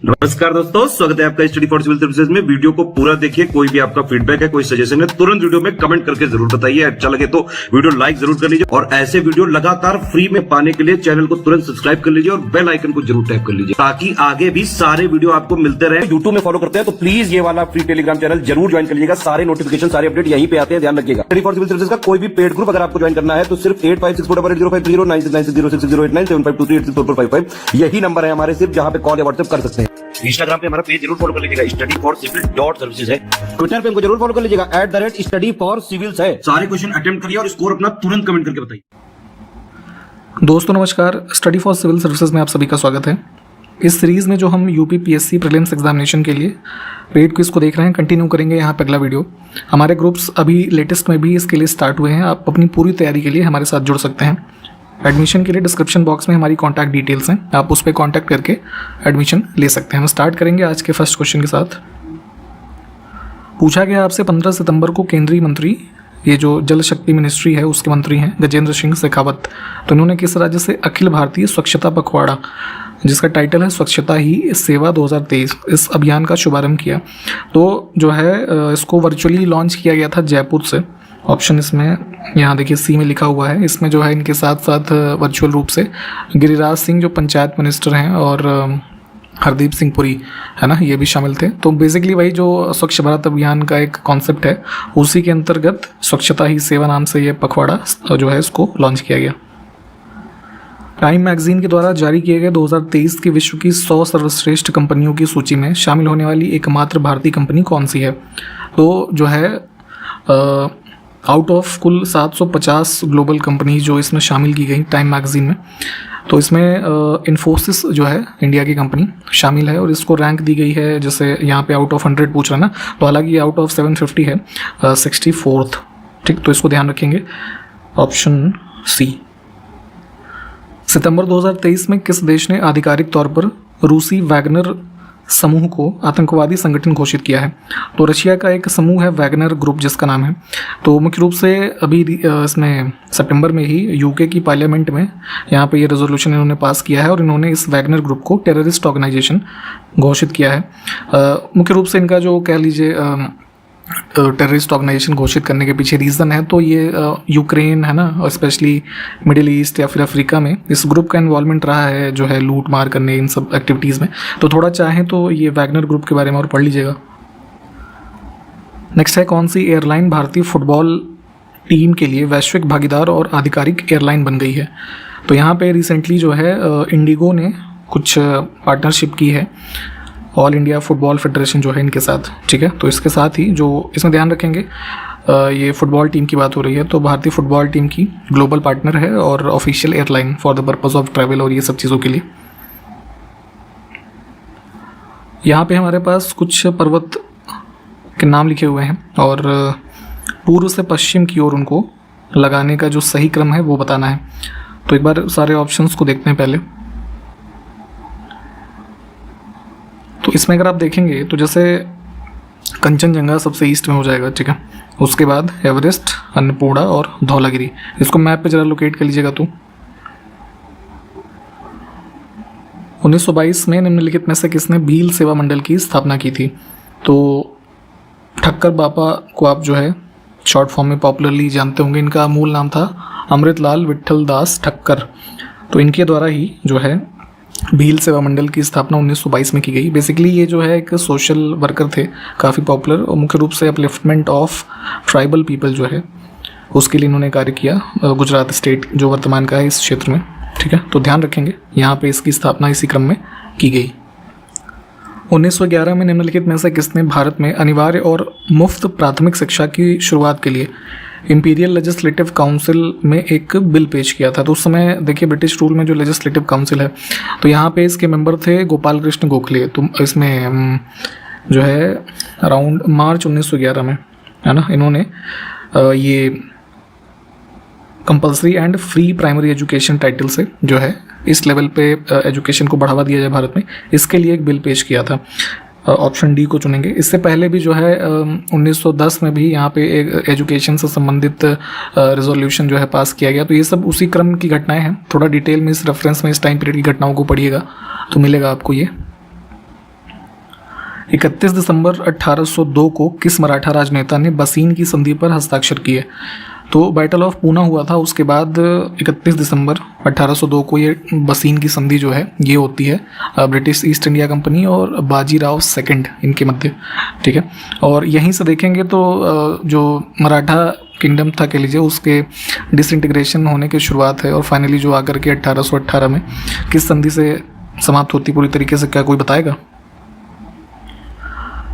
नमस्कार दोस्तों, स्वागत है आपका स्टडी फॉर सिविल सर्विसेज में। वीडियो को पूरा देखिए। कोई भी आपका फीडबैक है, कोई सजेशन है, तुरंत वीडियो में कमेंट करके जरूर बताइए। अच्छा लगे तो वीडियो लाइक जरूर कर लीजिए और ऐसे वीडियो लगातार फ्री में पाने के लिए चैनल को तुरंत सब्सक्राइब कर लीजिए और बेल आइकन को जरूर टैप कर लीजिए ताकि आगे भी सारे वीडियो आपको मिलते रहे। यूट्यूब में फॉलो करते हैं तो प्लीज ये वाला फ्री टेलीग्राम चैनल जरूर ज्वाइन कर लीजिएगा। सारे नोटिफिकेशन, सारे अपडेट यहीं पे आते हैं, ध्यान रखिएगा। स्टडी फॉर सिविल सर्विसेज का कोई भी पेड ग्रुप अगर आपको ज्वाइन करना है तो सिर्फ 85648050969065386445 यही नंबर है हमारे, सिर्फ जहां पे कॉल या व्हाट्सएप कर सकते हैं। इंस्टाग्राम पे हमारा पेज जरूर फॉलो कर लीजिएगा, स्टडी फॉर सिविल .सर्विसेज है। ट्विटर पे हमको जरूर फॉलो कर लीजिएगा, @study for civils है। सारे क्वेश्चन अटेम्प्ट करिए और स्कोर अपना तुरंत कमेंट करके बताइए। दोस्तों नमस्कार, स्टडी फॉर सिविल सर्विसेज में आप सभी का स्वागत है। इस सीरीज़ में जो हम यूपी पीएससी प्रीलिम्स एग्जामिनेशन के लिए पेड क्विज को देख रहे हैं, कंटिन्यू करेंगे यहाँ पे अगला वीडियो। हमारे ग्रुप्स अभी लेटेस्ट में भी इसके लिए स्टार्ट हुए हैं। आप अपनी पूरी तैयारी के लिए हमारे साथ जुड़ सकते हैं। एडमिशन के लिए डिस्क्रिप्शन बॉक्स में हमारी कॉन्टैक्ट डिटेल्स हैं, आप उस पर कॉन्टैक्ट करके एडमिशन ले सकते हैं। हम स्टार्ट करेंगे आज के फर्स्ट क्वेश्चन के साथ। पूछा गया आपसे 15 सितंबर को केंद्रीय मंत्री, ये जो जल शक्ति मिनिस्ट्री है उसके मंत्री हैं गजेंद्र सिंह शेखावत, तो इन्होंने किस राज्य से अखिल भारतीय स्वच्छता पखवाड़ा, जिसका टाइटल है स्वच्छता ही सेवा 2023, इस अभियान का शुभारंभ किया। तो जो है इसको वर्चुअली लॉन्च किया गया था जयपुर से। ऑप्शन इसमें यहाँ देखिए सी में लिखा हुआ है। इसमें जो है इनके साथ साथ वर्चुअल रूप से गिरिराज सिंह जो पंचायत मिनिस्टर हैं और हरदीप सिंह पुरी है ना, ये भी शामिल थे। तो बेसिकली वही जो स्वच्छ भारत अभियान का एक कॉन्सेप्ट है, उसी के अंतर्गत स्वच्छता ही सेवा नाम से ये पखवाड़ा जो है इसको लॉन्च किया गया। टाइम मैगजीन के द्वारा जारी किए गए 2023 की विश्व की 100 सर्वश्रेष्ठ कंपनियों की सूची में शामिल होने वाली एकमात्र भारतीय कंपनी कौन सी है? तो जो है आउट ऑफ कुल 750 ग्लोबल कंपनी जो इसमें शामिल की गई टाइम मैगजीन में, तो इसमें इन्फोसिस जो है इंडिया की कंपनी शामिल है और इसको रैंक दी गई है, जैसे यहाँ पे आउट ऑफ 100 पूछ रहा है ना, तो हालांकि आउट ऑफ 750 है 64th। ठीक, तो इसको ध्यान रखेंगे। Option C. सितंबर 2023 में किस देश ने आधिकारिक तौर पर रूसी वैगनर समूह को आतंकवादी संगठन घोषित किया है? तो रशिया का एक समूह है वैगनर ग्रुप, जिसका नाम है। तो मुख्य रूप से अभी इसमें सितंबर में ही यूके की पार्लियामेंट में यहाँ पे ये रेजोल्यूशन इन्होंने पास किया है और इन्होंने इस वैगनर ग्रुप को टेररिस्ट ऑर्गेनाइजेशन घोषित किया है। मुख्य रूप से इनका जो कह लीजिए टेररिस्ट ऑर्गेनाइजेशन घोषित करने के पीछे रीज़न है, तो ये यूक्रेन है ना, और स्पेशली मिडिल ईस्ट या फिर अफ्रीका में इस ग्रुप का इन्वॉल्वमेंट रहा है, जो है लूट मार करने इन सब एक्टिविटीज़ में। तो थोड़ा चाहें तो ये वैगनर ग्रुप के बारे में और पढ़ लीजिएगा। नेक्स्ट है, कौन सी एयरलाइन भारतीय फुटबॉल टीम के लिए वैश्विक भागीदार और आधिकारिक एयरलाइन बन गई है? तो यहाँ पे रिसेंटली जो है इंडिगो ने कुछ पार्टनरशिप की है ऑल इंडिया फुटबॉल फेडरेशन जो है इनके साथ। ठीक है, तो इसके साथ ही जो इसमें ध्यान रखेंगे ये फुटबॉल टीम की बात हो रही है, तो भारतीय फुटबॉल टीम की ग्लोबल पार्टनर है और official airline for the purpose of travel और ये सब चीज़ों के लिए। यहाँ पे हमारे पास कुछ पर्वत के नाम लिखे हुए हैं और पूर्व से पश्चिम की ओर उनको लगाने का जो सही क्रम है वो बताना है। तो एक बार सारे ऑप्शंस को देखते हैं पहले। तो इसमें अगर आप देखेंगे तो जैसे कंचनजंगा सबसे ईस्ट में हो जाएगा, ठीक है, उसके बाद एवरेस्ट, अन्नपूर्णा और धौलागिरी। इसको मैप पे जरा लोकेट कर लीजिएगा। तो 1922 में निम्नलिखित में से किसने भील सेवा मंडल की स्थापना की थी? तो ठक्कर बापा को आप जो है शॉर्ट फॉर्म में पॉपुलरली जानते होंगे। इनका मूल नाम था अमृतलाल विट्ठल दास ठक्कर। तो इनके द्वारा ही जो है भील सेवा मंडल की स्थापना 1922 में की गई। बेसिकली ये जो है एक सोशल वर्कर थे, काफ़ी पॉपुलर, और मुख्य रूप से अपलिफ्टमेंट ऑफ ट्राइबल पीपल जो है उसके लिए इन्होंने कार्य किया, गुजरात स्टेट जो वर्तमान का है इस क्षेत्र में। ठीक है, तो ध्यान रखेंगे यहाँ पे इसकी स्थापना इसी क्रम में की गई। 1911 में निम्नलिखित में से किसने भारत में अनिवार्य और मुफ्त प्राथमिक शिक्षा की शुरुआत के लिए इंपीरियल लेजिस्लेटिव काउंसिल में एक बिल पेश किया था? तो उस समय देखिए ब्रिटिश रूल में जो लेजिस्लेटिव काउंसिल है, तो यहाँ पे इसके मेंबर थे गोपाल कृष्ण गोखले। तो इसमें जो है अराउंड मार्च 1911 में है ना, इन्होंने ये compulsory and free primary education title से जो है इस लेवल पे एजुकेशन को बढ़ावा दिया जाए भारत में, इसके लिए एक बिल पेश किया था। ऑप्शन डी को चुनेंगे। इससे पहले भी जो है 1910 में भी यहाँ पे एक एजुकेशन से संबंधित रेजोल्यूशन जो है पास किया गया। तो ये सब उसी क्रम की घटनाएं हैं। थोड़ा डिटेल में इस रेफरेंस में इस टाइम पीरियड की घटनाओं को पढ़िएगा तो मिलेगा आपको ये। 31 दिसंबर 1802 को किस मराठा राजनेता ने बसीन की संधि पर हस्ताक्षर किए? तो बैटल ऑफ पूना हुआ था, उसके बाद 31 दिसंबर 1802 को ये बसीन की संधि जो है ये होती है ब्रिटिश ईस्ट इंडिया कंपनी और बाजीराव सेकंड इनके मध्य, ठीक है। और यहीं से देखेंगे तो जो मराठा किंगडम था कह लीजिए उसके डिसइंटीग्रेशन होने की शुरुआत है और फाइनली जो आकर के 1818 में किस संधि से समाप्त होती पूरी तरीके से, क्या कोई बताएगा?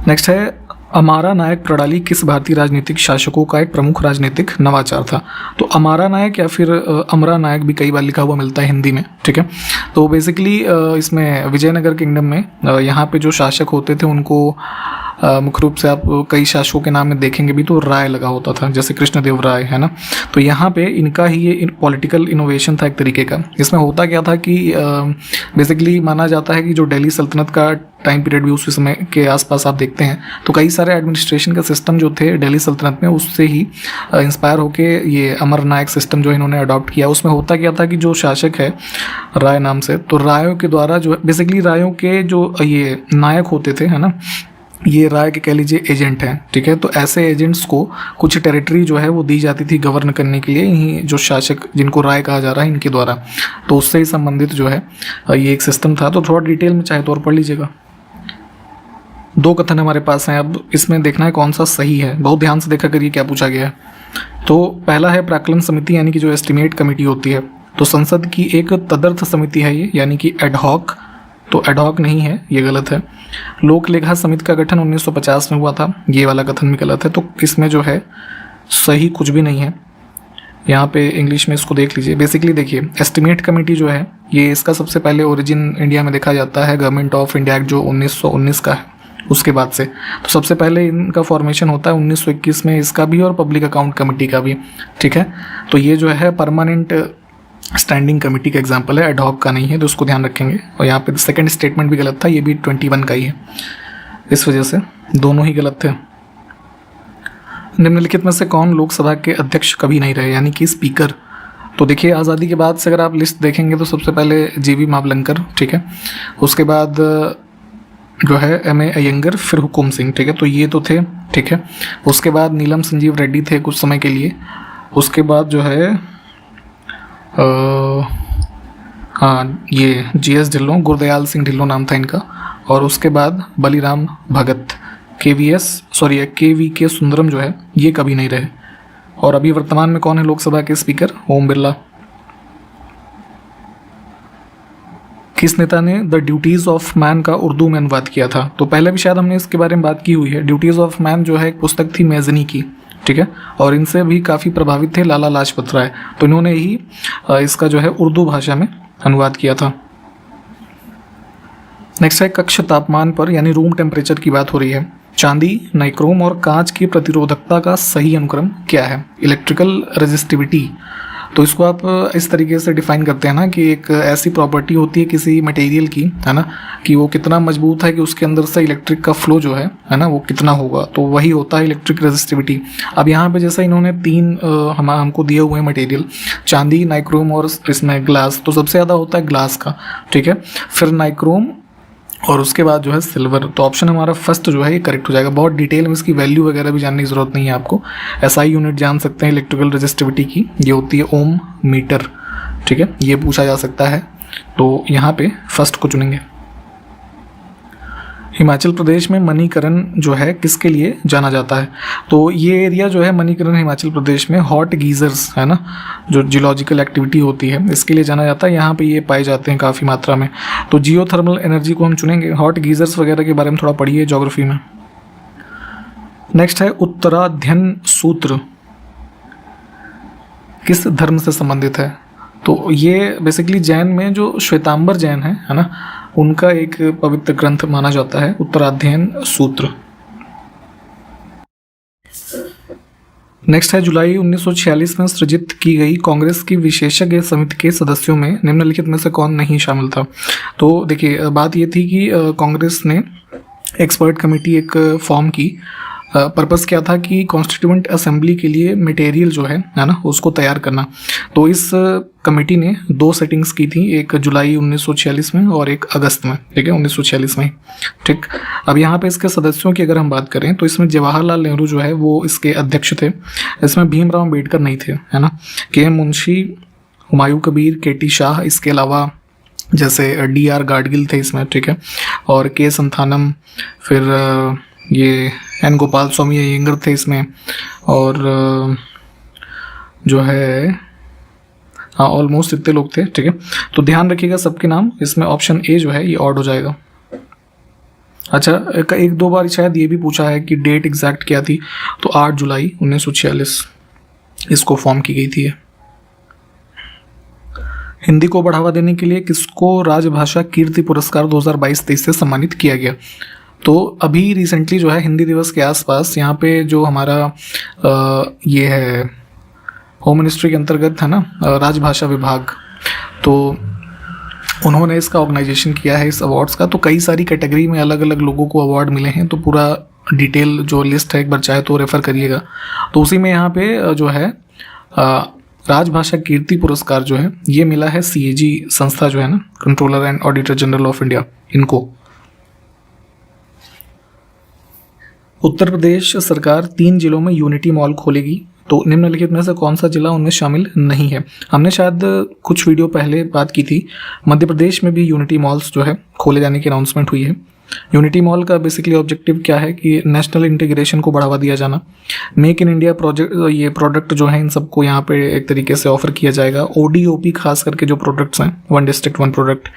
नेक्स्ट है, अमारा नायक प्रणाली किस भारतीय राजनीतिक शासकों का एक प्रमुख राजनीतिक नवाचार था? तो अमारा नायक या फिर अमरा नायक भी कई बार लिखा हुआ मिलता है हिंदी में, ठीक है। तो बेसिकली इसमें विजयनगर किंगडम में यहाँ पे जो शासक होते थे उनको मुख्य रूप से आप कई शासकों के नाम में देखेंगे भी तो राय लगा होता था, जैसे कृष्णदेव राय है ना। तो यहाँ पे इनका ही ये पॉलिटिकल इनोवेशन था एक तरीके का। इसमें होता क्या था कि बेसिकली माना जाता है कि जो दिल्ली सल्तनत का टाइम पीरियड भी उस समय के आसपास आप देखते हैं तो कई सारे एडमिनिस्ट्रेशन का सिस्टम जो थे दिल्ली सल्तनत में उससे ही इंस्पायर होके ये अमर नायक सिस्टम जो इन्होंने अडॉप्ट किया। उसमें होता क्या था कि जो शासक है राय नाम से, तो रायों के द्वारा जो बेसिकली रायों के जो ये नायक होते थे है ना, ये राय के कह लीजिए एजेंट हैं, ठीक है। तो ऐसे एजेंट्स को कुछ टेरिटरी जो है वो दी जाती थी गवर्न करने के लिए, यही जो शासक जिनको राय कहा जा रहा है इनके द्वारा। तो उससे ही संबंधित जो है ये एक सिस्टम था। तो थोड़ा डिटेल में चाहे तो और पढ़ लीजिएगा। 2 कथन हमारे पास हैं, अब इसमें देखना है कौन सा सही है। बहुत ध्यान से देखा करिए क्या पूछा गया है। तो पहला है प्राक्कलन समिति यानी कि जो एस्टिमेट कमेटी होती है, तो संसद की एक तदर्थ समिति है ये, यानी कि एडहॉक। तो एडहॉक नहीं है, ये गलत है। लोक लेखा समिति का गठन 1950 में हुआ था, ये वाला कथन भी गलत है। तो इसमें जो है सही कुछ भी नहीं है। यहाँ पे इंग्लिश में इसको देख लीजिए। बेसिकली देखिए एस्टिमेट कमेटी जो है ये इसका सबसे पहले ओरिजिन इंडिया में देखा जाता है गवर्नमेंट ऑफ इंडिया एक्ट जो 1919 का है, उसके बाद से। तो सबसे पहले इनका फॉर्मेशन होता है 1921 में, इसका भी और पब्लिक अकाउंट कमेटी का भी, ठीक है। तो ये जो है परमानेंट स्टैंडिंग कमेटी का एग्जाम्पल है, एडहॉक का नहीं है, तो उसको ध्यान रखेंगे। और यहाँ पे सेकंड स्टेटमेंट भी गलत था, ये भी 21 का ही है, इस वजह से दोनों ही गलत थे। निम्नलिखित में से कौन लोकसभा के अध्यक्ष कभी नहीं रहे, यानी कि स्पीकर? तो देखिए आज़ादी के बाद से अगर आप लिस्ट देखेंगे तो सबसे पहले जीवी मावलंकर, ठीक है। उसके बाद जो है M.A. अयंगर, फिर हुकुम सिंह, ठीक है। तो ये तो थे, ठीक है। उसके बाद नीलम संजीव रेड्डी थे कुछ समय के लिए। उसके बाद जो है हाँ ये G.S. ढिल्लों, गुरदयाल सिंह ढिल्लों नाम था इनका। और उसके बाद बलिराम भगत, KVK सुंदरम जो है ये कभी नहीं रहे। और अभी वर्तमान में कौन है लोकसभा के स्पीकर? ओम बिरला। किस नेता ने द ड्यूटीज ऑफ मैन का उर्दू में अनुवाद किया था? तो पहले भी शायद हमने इसके बारे में बात की हुई है। ड्यूटीज ऑफ मैन जो है एक पुस्तक थी मेजनी की, ठीक है। और इनसे भी काफ़ी प्रभावित थे लाला लाजपत राय, तो इन्होंने ही इसका जो है उर्दू भाषा में अनुवाद किया था। नेक्स्ट है कक्ष तापमान पर यानी रूम टेम्परेचर की बात हो रही है। चांदी, नाइक्रोम और कांच की प्रतिरोधकता का सही अनुक्रम क्या है? Electrical resistivity. तो इसको आप इस तरीके से डिफाइन करते हैं ना कि एक ऐसी प्रॉपर्टी होती है किसी मटेरियल की, है ना, कि वो कितना मजबूत है कि उसके अंदर से इलेक्ट्रिक का फ्लो जो है ना, वो कितना होगा, तो वही होता है इलेक्ट्रिक रेजिस्टिविटी। अब यहाँ पे जैसे इन्होंने 3 हमको दिए हुए हैं मटेरियल, चांदी, नाइक्रोम और इसमें ग्लास, तो सबसे ज़्यादा होता है ग्लास का, ठीक है, फिर नाइक्रोम और उसके बाद जो है सिल्वर। तो ऑप्शन हमारा फर्स्ट जो है ये करेक्ट हो जाएगा। बहुत डिटेल में इसकी वैल्यू वगैरह भी जानने की ज़रूरत नहीं है आपको। SI यूनिट जान सकते हैं इलेक्ट्रिकल रेजिस्टिविटी की, ये होती है ओम मीटर, ठीक है, ये पूछा जा सकता है। तो यहाँ पे फर्स्ट को चुनेंगे। हिमाचल प्रदेश में मणिकरण जो है किसके लिए जाना जाता है? तो ये एरिया जो है मणिकरण हिमाचल प्रदेश में हॉट गीजर्स है ना, जो जियोलॉजिकल एक्टिविटी होती है इसके लिए जाना जाता है। यहाँ पे ये पाए जाते हैं काफ़ी मात्रा में। तो जियोथर्मल एनर्जी को हम चुनेंगे। हॉट गीजर्स वगैरह के बारे में थोड़ा पढ़िए ज्योग्राफी में। नेक्स्ट है उत्तराध्ययन सूत्र किस धर्म से संबंधित है? तो ये बेसिकली जैन में जो श्वेतांबर जैन है ना, उनका एक पवित्र ग्रंथ माना जाता है उत्तराध्ययन सूत्र। नेक्स्ट है जुलाई 1946 में सृजित की गई कांग्रेस की विशेषज्ञ समिति के सदस्यों में निम्नलिखित में से कौन नहीं शामिल था? तो देखिए बात ये थी कि कांग्रेस ने एक्सपर्ट कमेटी एक फॉर्म की। पर्पस क्या था कि कॉन्स्टिट्यूएंट असेंबली के लिए मटेरियल जो है ना उसको तैयार करना। तो इस कमेटी ने 2 सेटिंग्स की थी, एक जुलाई 1946 में और एक अगस्त में, ठीक है, 1946 में, ठीक। अब यहाँ पे इसके सदस्यों की अगर हम बात करें तो इसमें जवाहरलाल नेहरू जो है वो इसके अध्यक्ष थे। इसमें भीमराव अम्बेडकर नहीं थे, है ना। के मुंशी, हुमायूं कबीर, केटी शाह, इसके अलावा जैसे DR गाडगिल थे इसमें, ठीक है, और के संथानम, फिर ये N गोपाल स्वामी अयंगर थे इसमें, और जो है हाँ ऑलमोस्ट इतने लोग थे, ठीक है। तो ध्यान रखिएगा सबके नाम, इसमें ऑप्शन ए जो है ये ऑड हो जाएगा। अच्छा, एक दो बार शायद ये भी पूछा है कि डेट एग्जैक्ट क्या थी, तो 8 जुलाई 1946 इसको फॉर्म की गई थी। हिंदी को बढ़ावा देने के लिए किसको राजभाषा कीर्ति पुरस्कार 2022-23 से सम्मानित किया गया? तो अभी रिसेंटली जो है हिंदी दिवस के आसपास यहाँ पे जो हमारा ये है होम मिनिस्ट्री के अंतर्गत है ना, राजभाषा विभाग, तो उन्होंने इसका ऑर्गेनाइजेशन किया है इस अवार्ड्स का। तो कई सारी कैटेगरी में अलग अलग लोगों को अवार्ड मिले हैं, तो पूरा डिटेल जो लिस्ट है एक बार चाहे तो रेफ़र करिएगा। तो उसी में यहाँ पे जो है राजभाषा कीर्ति पुरस्कार जो है ये मिला है CAG संस्था जो है ना, controller and auditor general of India, इनको। उत्तर प्रदेश सरकार 3 जिलों में यूनिटी मॉल खोलेगी, तो निम्नलिखित में से कौन सा जिला उनमें शामिल नहीं है? हमने शायद कुछ वीडियो पहले बात की थी, मध्य प्रदेश में भी यूनिटी मॉल्स जो है खोले जाने की अनाउंसमेंट हुई है। यूनिटी मॉल का बेसिकली ऑब्जेक्टिव क्या है कि नेशनल इंटीग्रेशन को बढ़ावा दिया जाना, मेक इन इंडिया प्रोजेक्ट, ये प्रोडक्ट जो है इन सबको यहाँ पे एक तरीके से ऑफर किया जाएगा। ODOP खास करके जो प्रोडक्ट्स हैं, 1 डिस्ट्रिक्ट 1 प्रोडक्ट,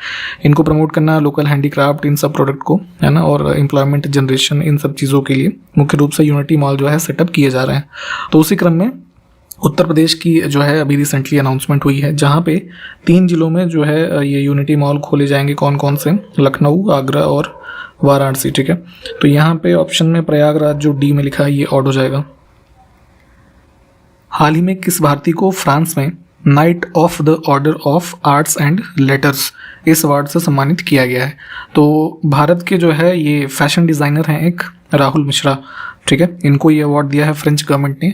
इनको प्रमोट करना, लोकल हैंडीक्राफ्ट, इन सब प्रोडक्ट को, है ना, और एम्प्लॉयमेंट जनरेशन, इन सब चीज़ों के लिए मुख्य रूप से यूनिटी मॉल जो है सेटअप किए जा रहे हैं। तो उसी क्रम में उत्तर प्रदेश की जो है अभी रिसेंटली अनाउंसमेंट हुई है, जहाँ पे 3 जिलों में जो है ये यूनिटी मॉल खोले जाएंगे। कौन कौन से? लखनऊ, आगरा और वाराणसी, ठीक है। तो यहाँ पे ऑप्शन में प्रयागराज जो D में लिखा है ये ऑड हो जाएगा। हाल ही में किस भारतीय को फ्रांस में night of the order of arts and letters इस अवार्ड से सम्मानित किया गया है? तो भारत के जो है ये फैशन डिज़ाइनर हैं एक, राहुल मिश्रा, ठीक है, इनको ये अवार्ड दिया है फ्रेंच गवर्नमेंट ने।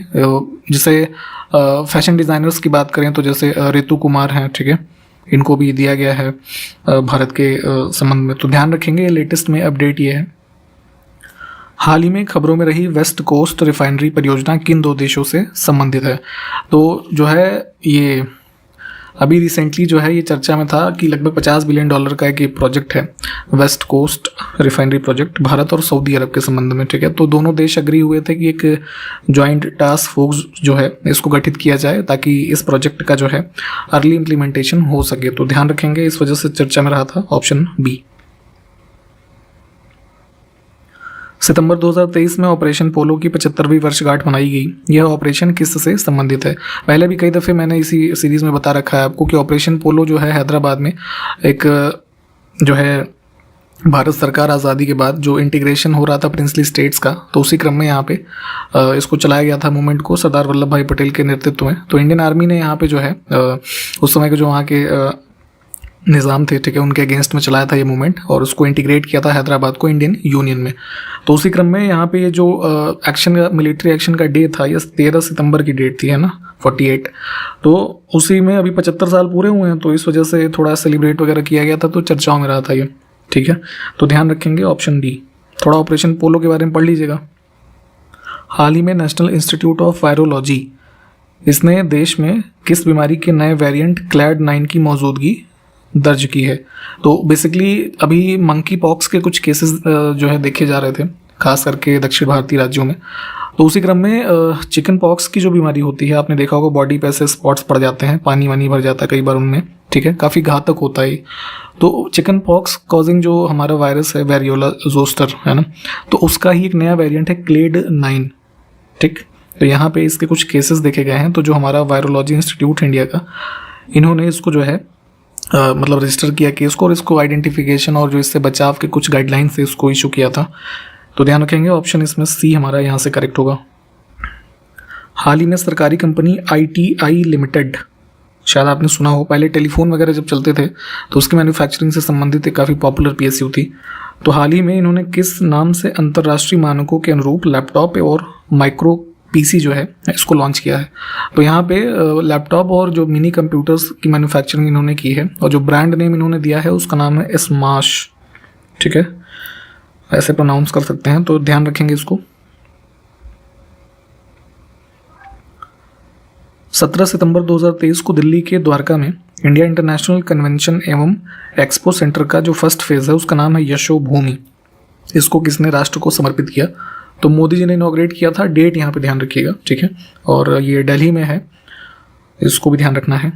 जिसे फैशन डिज़ाइनर्स की बात करें तो जैसे ऋतु कुमार हैं, ठीक है, इनको भी दिया गया है भारत के संबंध में। तो ध्यान रखेंगे, लेटेस्ट में अपडेट ये है। हाल ही में खबरों में रही वेस्ट कोस्ट रिफाइनरी परियोजना किन 2 देशों से संबंधित है? तो जो है ये अभी रिसेंटली जो है ये चर्चा में था कि लगभग $50 बिलियन का एक प्रोजेक्ट है, west coast refinery project, Bharat और सऊदी अरब के संबंध में, ठीक है। तो दोनों देश अग्री हुए थे कि एक जॉइंट टास्क फोर्स जो है इसको गठित किया जाए ताकि इस प्रोजेक्ट का जो है अर्ली इम्प्लीमेंटेशन हो सके। तो ध्यान रखेंगे, इस वजह से चर्चा में रहा था ऑप्शन B। सितंबर 2023 में ऑपरेशन पोलो की 75वीं वर्षगांठ मनाई गई। यह ऑपरेशन किससे संबंधित है? पहले भी कई दफ़े मैंने इसी सीरीज़ में बता रखा है आपको कि ऑपरेशन पोलो जो है हैदराबाद में एक जो है भारत सरकार आज़ादी के बाद जो इंटीग्रेशन हो रहा था प्रिंसली स्टेट्स का, तो उसी क्रम में यहाँ पे इसको चलाया गया था मूवमेंट को सरदार वल्लभ भाई पटेल के नेतृत्व में। तो इंडियन आर्मी ने यहाँ पे जो है उस समय के जो वहाँ के निज़ाम थे, ठीक है, उनके अगेंस्ट में चलाया था ये मूवमेंट और उसको इंटीग्रेट किया था हैदराबाद को इंडियन यूनियन में। तो उसी क्रम में यहाँ पे ये जो एक्शन का, मिलिट्री एक्शन का डे था, ये 13 सितंबर की डेट थी, है ना, 48। तो उसी में अभी 75 साल पूरे हुए हैं, तो इस वजह से थोड़ा सेलिब्रेट वगैरह किया गया था, तो चर्चाओं में रहा था ये, ठीक है। तो ध्यान रखेंगे ऑप्शन D। थोड़ा ऑपरेशन पोलो के बारे में पढ़ लीजिएगा। हाल ही में नेशनल इंस्टीट्यूट ऑफ वायरोलॉजी, इसने देश में किस बीमारी के नए वेरिएंट क्लैड 9 की मौजूदगी दर्ज की है? तो बेसिकली अभी मंकी पॉक्स के कुछ केसेस जो है देखे जा रहे थे, खास करके दक्षिण भारतीय राज्यों में। तो उसी क्रम में चिकन पॉक्स की जो बीमारी होती है, आपने देखा होगा बॉडी पे ऐसे स्पॉट्स पड़ जाते हैं, पानी वानी भर जाता है कई बार उनमें, ठीक है, काफ़ी घातक होता है। तो चिकन पॉक्स कॉजिंग जो हमारा वायरस है वेरियोला जोस्टर, है ना, तो उसका ही एक नया वेरिएंट है क्लेड 9, ठीक। तो यहाँ पे इसके कुछ केसेस देखे गए हैं। तो जो हमारा वायरोलॉजी इंस्टीट्यूट इंडिया का, इन्होंने इसको जो है मतलब रजिस्टर किया केस को और इसको आइडेंटिफिकेशन और जो इससे बचाव के कुछ गाइडलाइंस से इसको इशू किया था। तो ध्यान रखेंगे ऑप्शन इसमें C हमारा यहाँ से करेक्ट होगा। हाल ही में सरकारी कंपनी ITI लिमिटेड, शायद आपने सुना हो, पहले टेलीफोन वगैरह जब चलते थे तो उसकी मैन्युफैक्चरिंग से संबंधित एक काफ़ी पॉपुलर PSU थी। तो हाल ही में इन्होंने किस नाम से अंतर्राष्ट्रीय मानकों के अनुरूप लैपटॉप और माइक्रो पीसी जो है इसको लॉन्च किया है। तो यहाँ पे लैपटॉप और जो मिनी कंप्यूटर्स की मैन्युफैक्चरिंग इन्होंने की है और जो ब्रांड नेम इन्होंने दिया है उसका नाम है स्माश, ठीक है, ऐसे प्रोनाउंस कर सकते हैं, तो ध्यान रखेंगे इसको। 17 सितंबर 2023 को दिल्ली के द्वारका में इंडिया इंटरनेशनल कन्वेंशन एवं एक्सपो सेंटर का जो फर्स्ट फेज है उसका नाम है यशोभूमि, इसको किसने राष्ट्र को समर्पित किया? तो मोदी जी ने इनॉग्रेट किया था। डेट यहाँ पे ध्यान रखिएगा, ठीक है, और ये दिल्ली में है, इसको भी ध्यान रखना है।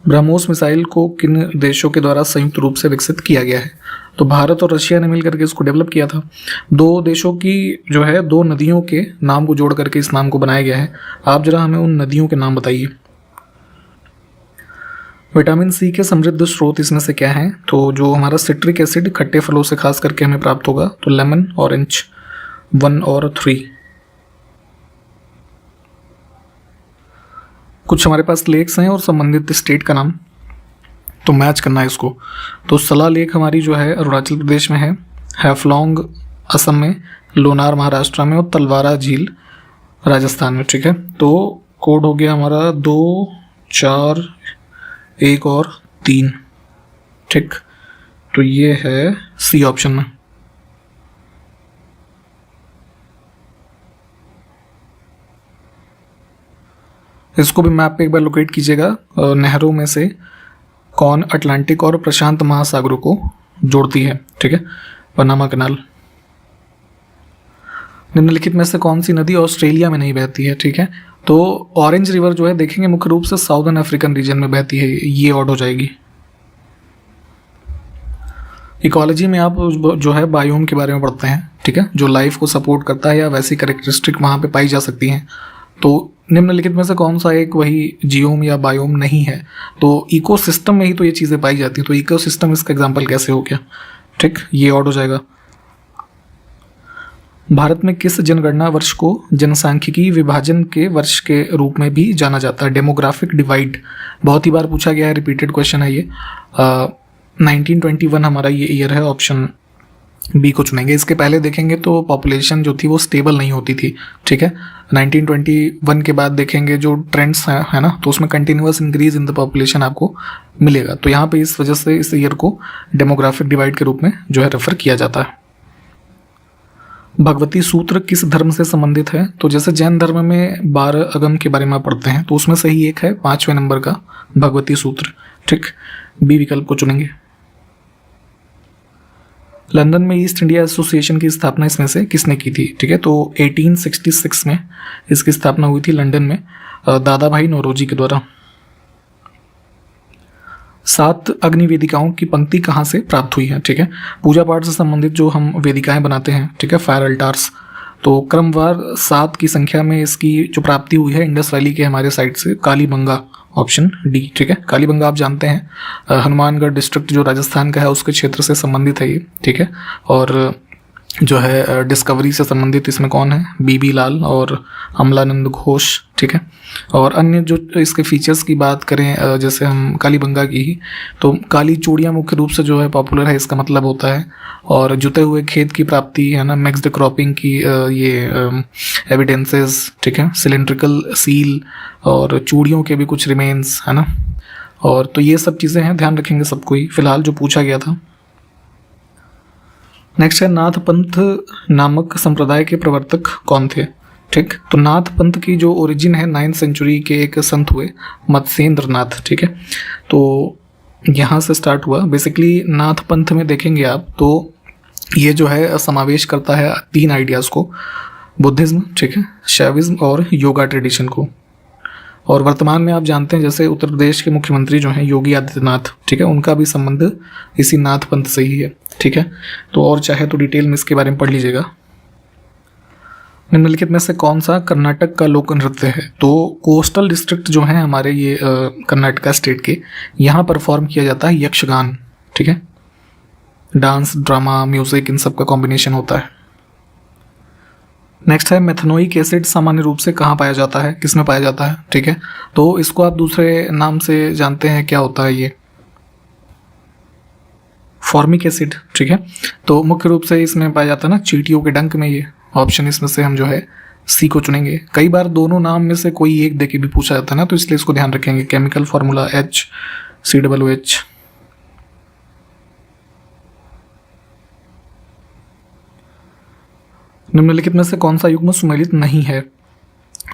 ब्रह्मोस मिसाइल को किन देशों के द्वारा संयुक्त रूप से विकसित किया गया है? तो भारत और रशिया ने मिलकर के इसको डेवलप किया था। दो देशों की जो है दो नदियों के नाम को जोड़ करके इस नाम को बनाया गया है। आप जरा हमें उन नदियों के नाम बताइए। विटामिन सी के समृद्ध स्रोत इसमें से क्या हैं? तो जो हमारा सिट्रिक एसिड खट्टे फलों से खास करके हमें प्राप्त होगा, तो लेमन, ऑरेंज 1 और 3। कुछ हमारे पास लेक्स हैं और संबंधित स्टेट का नाम, तो मैच करना है इसको। तो सला लेक हमारी जो है अरुणाचल प्रदेश में है, हैफलॉन्ग असम में, लोनार महाराष्ट्र में और तलवारा झील राजस्थान में, ठीक है। तो कोड हो गया हमारा 2, 4, 1 और 3, ठीक। तो ये है सी ऑप्शन में। इसको भी मैप पे एक बार लोकेट कीजिएगा। नहरों में से कौन अटलांटिक और प्रशांत महासागरों को जोड़ती है? ठीक है, पनामा कनाल। निम्नलिखित में से कौन सी नदी ऑस्ट्रेलिया में नहीं बहती है? ठीक है, तो ऑरेंज रिवर जो है देखेंगे मुख्य रूप से साउदर्न अफ्रीकन रीजन में बहती है, ये ऑड हो जाएगी। इकोलॉजी में आप जो है बायोम के बारे में पढ़ते हैं, ठीक है, जो लाइफ को सपोर्ट करता है या वैसी कैरेक्टरिस्टिक वहाँ पे पाई जा सकती हैं। तो निम्नलिखित में से कौन सा एक वही जियोम या बायोम नहीं है? तो इकोसिस्टम में ही तो ये चीज़ें पाई जाती हैं, तो इकोसिस्टम इसका एग्जाम्पल कैसे हो गया? ठीक, ये ऑड हो जाएगा। भारत में किस जनगणना वर्ष को जनसांख्यिकी विभाजन के वर्ष के रूप में भी जाना जाता है? डेमोग्राफिक डिवाइड, बहुत ही बार पूछा गया है, रिपीटेड क्वेश्चन है ये। 1921 हमारा ये ईयर है, ऑप्शन बी को चुनेंगे। इसके पहले देखेंगे तो पॉपुलेशन जो थी वो स्टेबल नहीं होती थी, ठीक है। 1921 के बाद देखेंगे जो ट्रेंड्स है ना, तो उसमें continuous increase in the population आपको मिलेगा। तो यहाँ पे इस वजह से इस ईयर को डेमोग्राफिक डिवाइड के रूप में जो है रेफर किया जाता है। भगवती सूत्र किस धर्म से संबंधित है? तो जैसे जैन धर्म में 12 अगम के बारे में आप पढ़ते हैं, तो उसमें से ही एक है 5वें नंबर का भगवती सूत्र, ठीक, बी विकल्प को चुनेंगे। लंदन में ईस्ट इंडिया एसोसिएशन की स्थापना इसमें से किसने की थी? ठीक है, तो 1866 में इसकी स्थापना हुई थी लंदन में, दादा भाई नौरोजी के द्वारा। 7 अग्नि वेदिकाओं की पंक्ति कहाँ से प्राप्त हुई है? ठीक है, पूजा पाठ से संबंधित जो हम वेदिकाएं बनाते हैं, ठीक है, फायर अल्टार्स, तो क्रमवार 7 की संख्या में इसकी जो प्राप्ति हुई है इंडस वैली के हमारे साइड से, कालीबंगा, ऑप्शन डी, ठीक है। कालीबंगा आप जानते हैं हनुमानगढ़ डिस्ट्रिक्ट जो राजस्थान का है उसके क्षेत्र से संबंधित है ये, ठीक है। और जो है डिस्कवरी से संबंधित इसमें कौन है? बीबी लाल और अमलानंद घोष, ठीक है। और अन्य जो इसके फीचर्स की बात करें जैसे हम कालीबंगा की ही, तो काली चूड़ियाँ मुख्य रूप से जो है पॉपुलर है, इसका मतलब होता है। और जुते हुए खेत की प्राप्ति है ना, मिक्स्ड क्रॉपिंग की ये एविडेंसेस, ठीक है, सिलेंड्रिकल सील और चूड़ियों के भी कुछ रिमेन्स है ना। और तो ये सब चीज़ें हैं, ध्यान रखेंगे सबको ही फिलहाल जो पूछा गया था। नेक्स्ट है नाथ पंथ नामक संप्रदाय के प्रवर्तक कौन थे? ठीक, तो नाथ पंथ की जो ओरिजिन है 9th सेंचुरी के एक संत हुए मत्स्येंद्र नाथ, ठीक है। तो यहाँ से स्टार्ट हुआ। बेसिकली नाथ पंथ में देखेंगे आप तो ये जो है समावेश करता है 3 आइडियाज़ को, बुद्धिज्म, ठीक है, शैविज्म और योगा ट्रेडिशन को। और वर्तमान में आप जानते हैं जैसे उत्तर प्रदेश के मुख्यमंत्री जो हैं योगी आदित्यनाथ, ठीक है, उनका भी संबंध इसी नाथ पंथ से ही है, ठीक है। तो और चाहे तो डिटेल में इसके बारे में पढ़ लीजिएगा। निम्नलिखित में से कौन सा कर्नाटक का लोक नृत्य है? तो कोस्टल डिस्ट्रिक्ट जो हैं हमारे ये कर्नाटका स्टेट के, यहाँ परफॉर्म किया जाता है यक्षगान, ठीक है। डांस, ड्रामा, म्यूजिक, इन सब का कॉम्बिनेशन होता है। नेक्स्ट है मेथनोइक एसिड सामान्य रूप से कहाँ पाया जाता है, किस में पाया जाता है? ठीक है, तो इसको आप दूसरे नाम से जानते हैं, क्या होता है ये? फॉर्मिक एसिड, ठीक है। तो मुख्य रूप से इसमें पाया जाता है ना चींटियों के डंक में, ये ऑप्शन इसमें से हम जो है सी को चुनेंगे। कई बार दोनों नाम में से कोई एक देके भी पूछा जाता है ना, तो इसलिए इसको ध्यान रखेंगे। Chemical formula HCOOH। निम्नलिखित में से कौन सा युग्म सुमेलित नहीं है?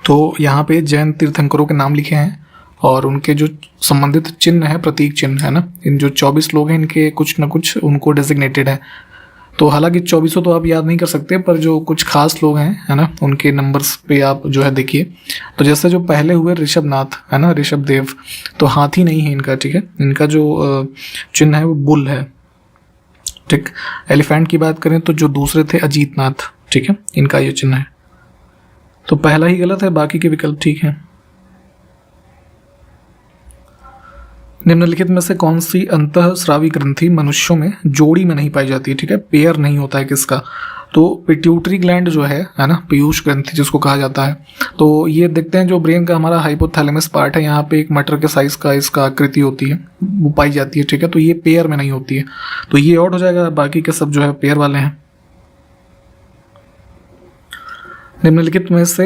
तो यहाँ पे जैन तीर्थंकरों के नाम लिखे हैं और उनके जो संबंधित चिन्ह है, प्रतीक चिन्ह है ना, इन जो 24 लोग हैं इनके कुछ न कुछ उनको डेजिग्नेटेड है। तो हालांकि 24 तो आप याद नहीं कर सकते, पर जो कुछ खास लोग हैं है ना, उनके नंबर्स पे आप जो है देखिए। तो जैसे जो पहले हुए ऋषभनाथ है ना, ऋषभ देव, तो हाथी नहीं है इनका, ठीक है। इनका जो चिन्ह है वो बुल है, ठीक। एलिफेंट की बात करें तो जो दूसरे थे अजीतनाथ, ठीक है, इनका ये चिन्ह है। तो पहला ही गलत है, बाकी के विकल्प ठीक है। निम्नलिखित में से कौन सी अंतःस्रावी ग्रंथि मनुष्यों में जोड़ी में नहीं पाई जाती है? ठीक है, पेयर नहीं होता है किसका? तो पिट्यूटरी ग्लैंड जो है ना, पीयूष ग्रंथि जिसको कहा जाता है, तो ये देखते हैं जो ब्रेन का हमारा हाइपोथैलेमस पार्ट है, यहाँ पे एक मटर के साइज का इसका आकृति होती है, वो पाई जाती है, ठीक है। तो ये पेयर में नहीं होती है, तो ये ऑड हो जाएगा, बाकी के सब जो है पेयर वाले हैं। निम्नलिखित में से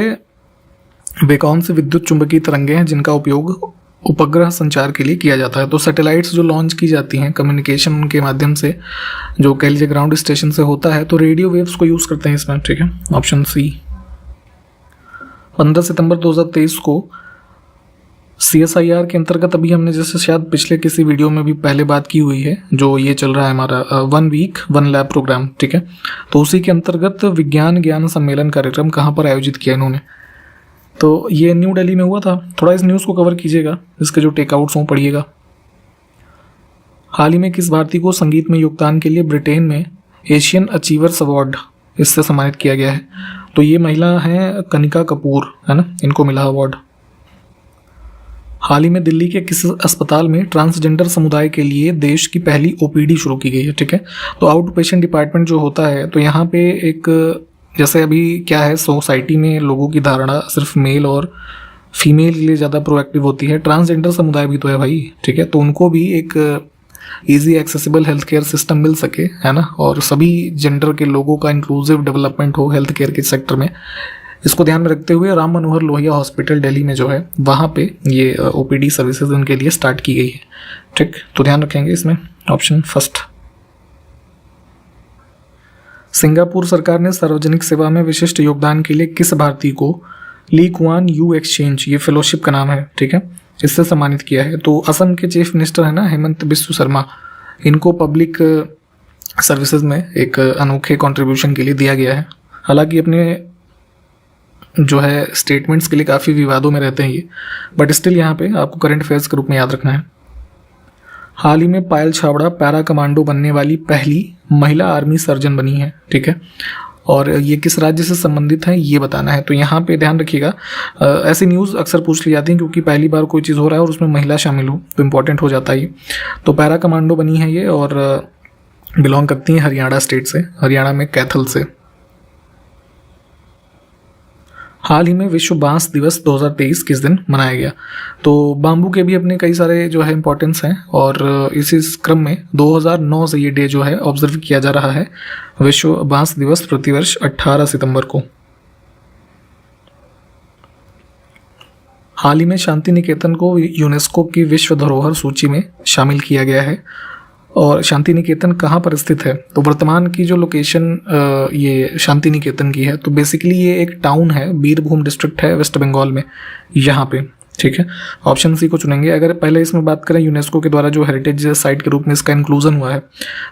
वे कौन से विद्युत चुंबकीय तरंगे हैं जिनका उपयोग उपग्रह संचार के लिए किया जाता है? तो सैटेलाइट्स जो लॉन्च की जाती हैं कम्युनिकेशन उनके माध्यम से, जो कह लीजिए ग्राउंड स्टेशन से होता है, तो रेडियो वेव्स को यूज़ करते हैं इसमें, ठीक है, ऑप्शन सी। 15 सितंबर 2023 को CSIR के अंतर्गत, अभी हमने जैसे शायद पिछले किसी वीडियो में भी पहले बात की हुई है, जो ये चल रहा है हमारा 1 वीक 1 लैब प्रोग्राम, ठीक है। तो उसी के अंतर्गत विज्ञान ज्ञान सम्मेलन कार्यक्रम कहाँ पर आयोजित किया इन्होंने? तो ये न्यू दिल्ली में हुआ था। थोड़ा इस न्यूज़ को कवर कीजिएगा, इसके जो टेकआउट्स हों पढ़िएगा। हाल ही में किस भारतीय को संगीत में योगदान के लिए ब्रिटेन में एशियन अचीवर्स अवार्ड इससे सम्मानित किया गया है? तो ये महिला हैं कनिका कपूर, है ना, इनको मिला अवार्ड। हाल ही में दिल्ली के किस अस्पताल में ट्रांसजेंडर समुदाय के लिए देश की पहली OPD शुरू की गई है? ठीक है, तो आउट पेशेंट डिपार्टमेंट जो होता है, तो यहाँ पे एक, जैसे अभी क्या है सोसाइटी में लोगों की धारणा सिर्फ मेल और फीमेल के लिए ज़्यादा प्रोएक्टिव होती है, ट्रांसजेंडर समुदाय भी तो है भाई, ठीक है। तो उनको भी एक easy accessible health care system मिल सके, है ना, और सभी जेंडर के लोगों का इंक्लूसिव डेवलपमेंट हो हेल्थ केयर के सेक्टर में, इसको ध्यान में रखते हुए राम मनोहर लोहिया हॉस्पिटल दिल्ली में जो है वहाँ पे ये OPD सर्विसेज उनके लिए स्टार्ट की गई है, ठीक। तो ध्यान रखेंगे इसमें, ऑप्शन फर्स्ट। सिंगापुर सरकार ने सार्वजनिक सेवा में विशिष्ट योगदान के लिए किस भारतीय को ली कुआन यू एक्सचेंज, ये फेलोशिप का नाम है, ठीक है, इससे सम्मानित किया है? तो असम के चीफ मिनिस्टर है ना हेमंत बिस्व शर्मा, इनको पब्लिक सर्विसेज में एक अनोखे कंट्रीब्यूशन के लिए दिया गया है। हालांकि अपने जो है स्टेटमेंट्स के लिए काफ़ी विवादों में रहते हैं ये, बट स्टिल यहाँ पे आपको करंट अफेयर्स के रूप में याद रखना है। हाल ही में पायल छाबड़ा पैरा कमांडो बनने वाली पहली महिला आर्मी सर्जन बनी है, ठीक है, और ये किस राज्य से संबंधित है ये बताना है। तो यहाँ पे ध्यान रखिएगा, ऐसी न्यूज़ अक्सर पूछ ली जाती हैं क्योंकि पहली बार कोई चीज़ हो रहा है और उसमें महिला शामिल हो तो इम्पोर्टेंट हो जाता है ये। तो पैरा कमांडो बनी है ये और बिलोंग करती हैं हरियाणा स्टेट से, हरियाणा में कैथल से। हाल ही में विश्व बांस दिवस 2023 किस दिन मनाया गया? तो बाम्बू के भी अपने कई सारे जो है इम्पोर्टेंस हैं और इसी क्रम में 2009 से ये डे जो है ऑब्जर्व किया जा रहा है, विश्व बांस दिवस प्रतिवर्ष 18 सितंबर को। हाल ही में शांति निकेतन को यूनेस्को की विश्व धरोहर सूची में शामिल किया गया है और शांति निकेतन कहाँ पर स्थित है? तो वर्तमान की जो लोकेशन ये शांति निकेतन की है, तो बेसिकली ये एक टाउन है, बीरभूम डिस्ट्रिक्ट है वेस्ट बंगाल में, यहाँ पे, ठीक है। ऑप्शन सी को चुनेंगे। अगर पहले इसमें बात करें यूनेस्को के द्वारा जो हेरिटेज साइट के रूप में इसका इंक्लूजन हुआ है,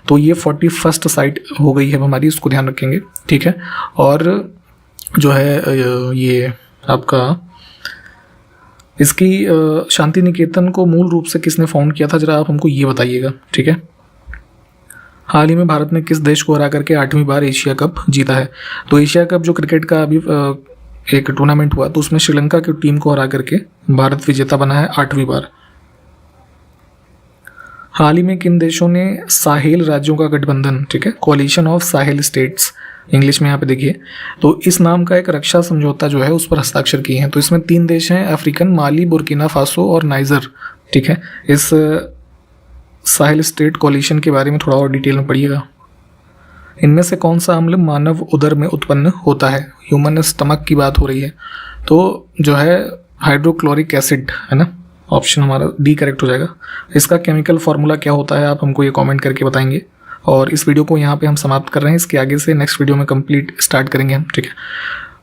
तो ये 41st साइट हो गई है हमारी, इसको ध्यान रखेंगे, ठीक है। और जो है ये आपका इसकी शांति निकेतन को मूल रूप से किसने फाउंड किया था, जरा आप हमको ये बताइएगा, ठीक है। हाल ही में भारत ने किस देश को हरा करके 8वीं बार एशिया कप जीता है? तो एशिया कप जो क्रिकेट का अभी एक टूर्नामेंट हुआ, तो उसमें श्रीलंका की टीम को हरा करके भारत विजेता बना है 8वीं बार। हाल ही में किन देशों ने साहेल राज्यों का गठबंधन, ठीक है, collision of Sahel states English में यहाँ पे देखिए, तो इस नाम का एक रक्षा समझौता जो है उस पर हस्ताक्षर किए हैं। तो इसमें 3 देश हैं, अफ्रीकन, माली, बुर्किना फासो और नाइजर, ठीक है। इस साहिल स्टेट कोलिशन के बारे में थोड़ा और डिटेल में पढ़िएगा। इनमें से कौन सा अम्ल मानव उदर में उत्पन्न होता है? ह्यूमन स्टमक की बात हो रही है, तो जो है हाइड्रोक्लोरिक एसिड है ना, ऑप्शन हमारा डी करेक्ट हो जाएगा। इसका केमिकल फार्मूला क्या होता है, आप हमको ये कमेंट करके बताएंगे। और इस वीडियो को यहाँ पे हम समाप्त कर रहे हैं, इसके आगे से नेक्स्ट वीडियो में कंप्लीट स्टार्ट करेंगे हम, ठीक है।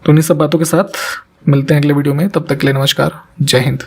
तो इन्हीं सब बातों के साथ मिलते हैं अगले वीडियो में, तब तक के लिए नमस्कार, जय हिंद।